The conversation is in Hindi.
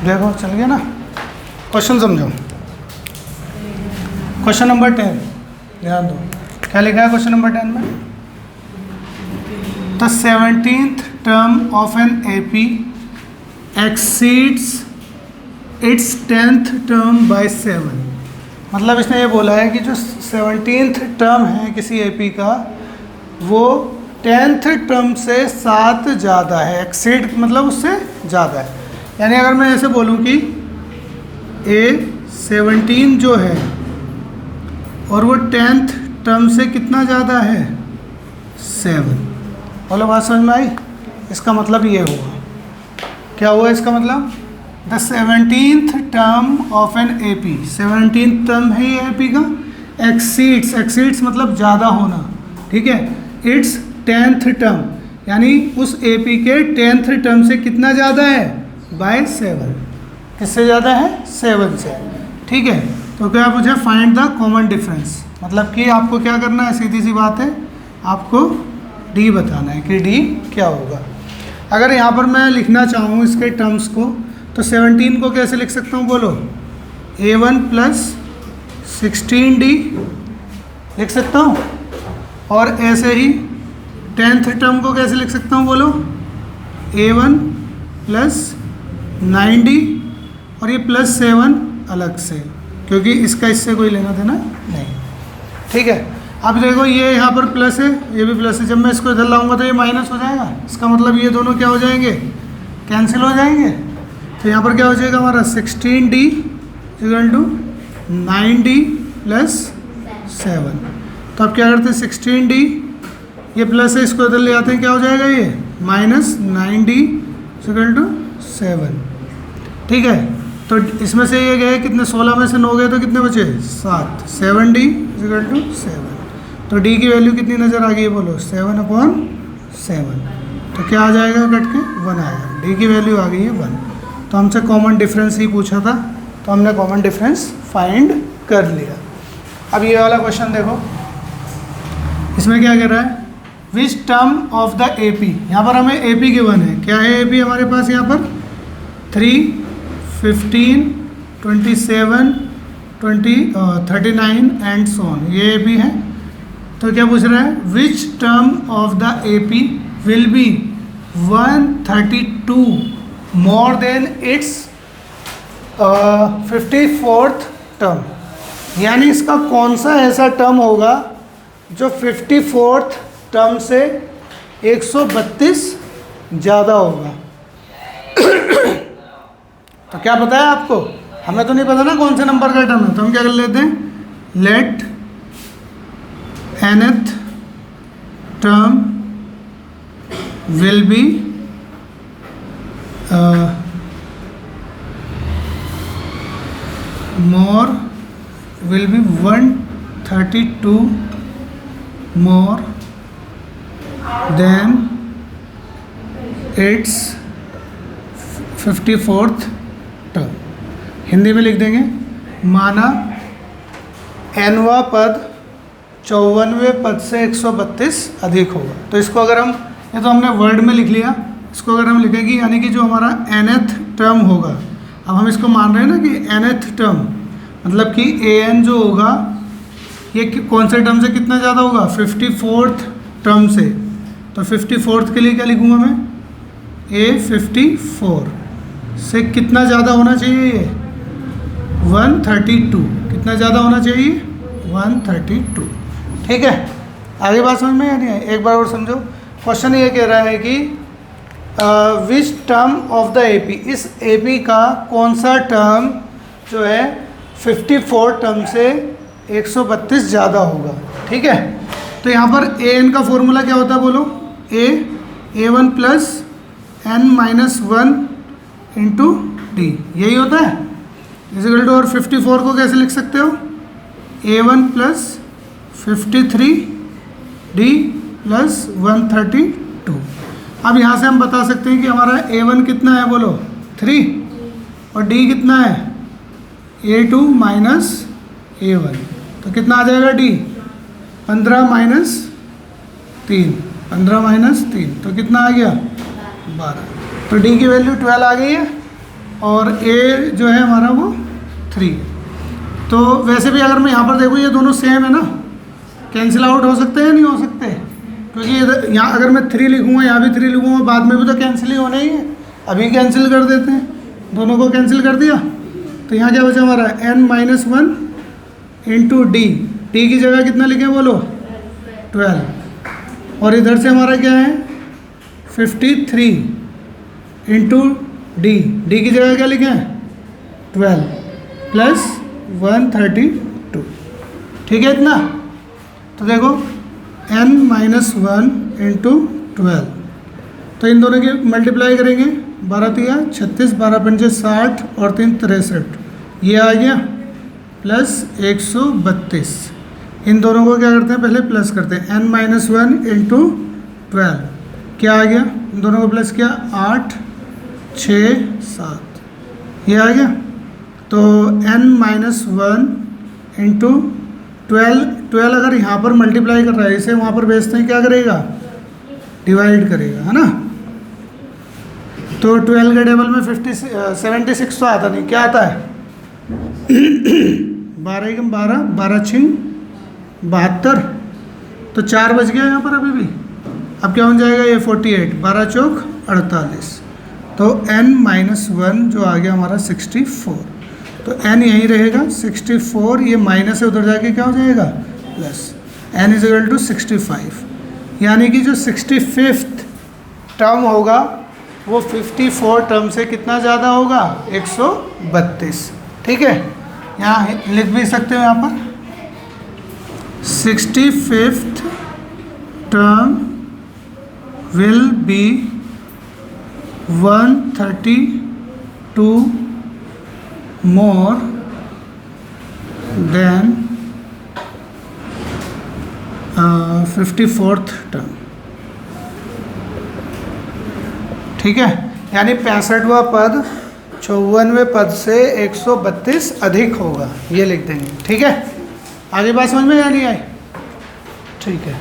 देखो चल गया ना। क्वेश्चन समझो। क्वेश्चन नंबर 10 ध्यान दो, क्या लिखा है क्वेश्चन नंबर 10 में? The 17th term of an AP exceeds its 10th term by 7। मतलब इसने ये बोला है कि जो 17th टर्म है किसी एपी का वो 10th टर्म से 7 ज़्यादा है। एक्सीड मतलब उससे ज़्यादा है। यानी अगर मैं ऐसे बोलूँ कि A17 जो है और वो 10th टर्म से कितना ज़्यादा है? 7। बोलो बात समझ में आई? इसका मतलब ये हुआ, क्या हुआ इसका मतलब? The 17th term of an AP, 17th term है ये AP का, एक्सीड्स मतलब ज़्यादा होना, ठीक है, इट्स 10th टर्म, यानी उस AP के 10th टर्म से कितना ज़्यादा है? बाय 7। किससे ज़्यादा है? 7 से, ठीक है। तो क्या पूछे? Find the common difference. मतलब कि आपको क्या करना है? सीधी सी बात है, आपको D बताना है कि D क्या होगा। अगर यहाँ पर मैं लिखना चाहूँ इसके टर्म्स को, तो 17 को कैसे लिख सकता हूँ? बोलो, A1 प्लस 16D लिख सकता हूँ। और ऐसे ही 10th टर्म को कैसे लिख सकता हूँ? बोलो, A1 प्लस 9D, और ये प्लस 7 अलग से, क्योंकि इसका इससे कोई लेना देना नहीं, ठीक है। अब देखो ये यहाँ पर प्लस है, ये भी प्लस है। जब मैं इसको इधर लाऊंगा तो ये माइनस हो जाएगा। इसका मतलब ये दोनों क्या हो जाएंगे? कैंसिल हो जाएंगे। तो यहाँ पर क्या हो जाएगा हमारा? 16D equal to 9D plus 7। तो अब क्या करते हैं? 16D, ये प्लस है, इसको इधर ले आते हैं, क्या हो जाएगा? ये माइनस 9D इक्वल टू 7, ठीक है। तो इसमें से ये गए कितने? 16 में से 9 गए तो कितने बचे? 7। 7D equal to 7। तो D की वैल्यू कितनी नज़र आ गई है? बोलो, 7/7। तो क्या आ जाएगा? कट के 1 आएगा। D की वैल्यू आ गई है 1। तो हमसे कॉमन डिफरेंस ही पूछा था, तो हमने कॉमन डिफरेंस फाइंड कर लिया। अब ये वाला क्वेश्चन देखो, इसमें क्या कह रहा है? Which term of the AP, यहाँ पर हमें AP गिवन है। क्या है AP हमारे पास? यहाँ पर 3, 15, 27, 39 एंड सो ऑन, ये AP है। तो क्या पूछ रहा है? Which term of the AP will be 132 more than it's 54th term. यानी इसका कौन सा ऐसा टर्म होगा जो 54th टर्म से 132 ज़्यादा होगा? तो क्या पता है आपको? हमें तो नहीं पता ना कौन से नंबर का टर्म है। तो हम क्या कर लेते हैं? Let nth term will be more will be 132 more than its 54th term. Hindi में लिख देंगे, माना nवां पद 54वें पद से 132 अधिक होगा। तो इसको अगर हम, ये तो हमने वर्ड में लिख लिया, इसको अगर हम लिखेंगे यानी कि जो हमारा nth टर्म होगा, अब हम इसको मान रहे हैं ना कि nth टर्म मतलब कि an जो होगा ये कौन से टर्म से कितना ज़्यादा होगा? 54th टर्म से। तो 54th के लिए क्या लिखूँगा मैं? A54 से कितना ज़्यादा होना चाहिए? ये 132। कितना ज़्यादा होना चाहिए? 132, ठीक है। आगे बात समझ में आ रही है? एक बार और समझो। क्वेश्चन ये कह रहा है कि which term of the AP, इस AP का कौन सा टर्म जो है 54 टर्म से 132 ज़्यादा होगा, ठीक है। तो यहाँ पर an का फॉर्मूला क्या होता है? बोलो, A1 plus n-1 into D, यही होता है इक्वल टू। और 54 को कैसे लिख सकते हो? A1 plus 53D plus 132। अब यहाँ से हम बता सकते हैं कि हमारा A1 कितना है? बोलो, 3, और D कितना है? A2 minus A1। तो कितना आ जाएगा D? 15 माइनस 3, 15 माइनस 3, तो कितना आ गया? 12। तो D की वैल्यू 12 आ गई है। और ए जो है हमारा वो 3। तो वैसे भी अगर मैं यहाँ पर देखूँ ये दोनों सेम है ना, कैंसिल आउट हो सकते हैं नहीं हो सकते, क्योंकि यहाँ अगर मैं 3 लिखूँगा यहाँ भी 3 लिखूँगा, बाद में भी तो कैंसिल ही होना ही है। अभी कैंसिल कर देते हैं, दोनों को कैंसिल कर दिया। तो यहाँ क्या बचा हमारा n-1 इंटू डी की जगह कितना लिखें बोलो 12, और इधर से हमारा क्या है 53 इंटू डी की जगह क्या लिखें 12 प्लस 132। ठीक है इतना। तो देखो n-1 इंटू 12, तो इन दोनों की मल्टीप्लाई करेंगे, 12 तिया 36, 12 पंजे 60 और 3 63, ये आ गया प्लस 132। इन दोनों को क्या करते हैं पहले प्लस करते हैं, n-1 इंटू 12 क्या आ गया, इन दोनों को प्लस किया 8 6 7, ये आ गया। तो n-1 इंटू 12 अगर यहाँ पर मल्टीप्लाई कर रहा है, इसे वहाँ पर भेजते हैं क्या करेगा डिवाइड करेगा, है ना। तो 12 के टेबल में 76 तो आता नहीं, क्या आता है 12 एकम 12, 12 छिंग 72, तो 4 बच गया यहाँ पर अभी भी। अब क्या बन जाएगा ये 48, 12 चौक 48, तो n-1 जो आ गया हमारा 64, तो n यहीं रहेगा 64, ये माइनस से उधर जाके क्या हो जाएगा plus, n is equal to 65, यानी कि जो 65th टर्म होगा वो 54 टर्म से कितना ज़्यादा होगा 132। ठीक है, यहाँ लिख भी सकते हो यहाँ पर 65th term will B 132 more than 54th term. ठीक है, यानी 65वां पद 54वें पद से 132 अधिक होगा, ये लिख देंगे। ठीक है, आगे बात समझ में या नहीं आई? ठीक है।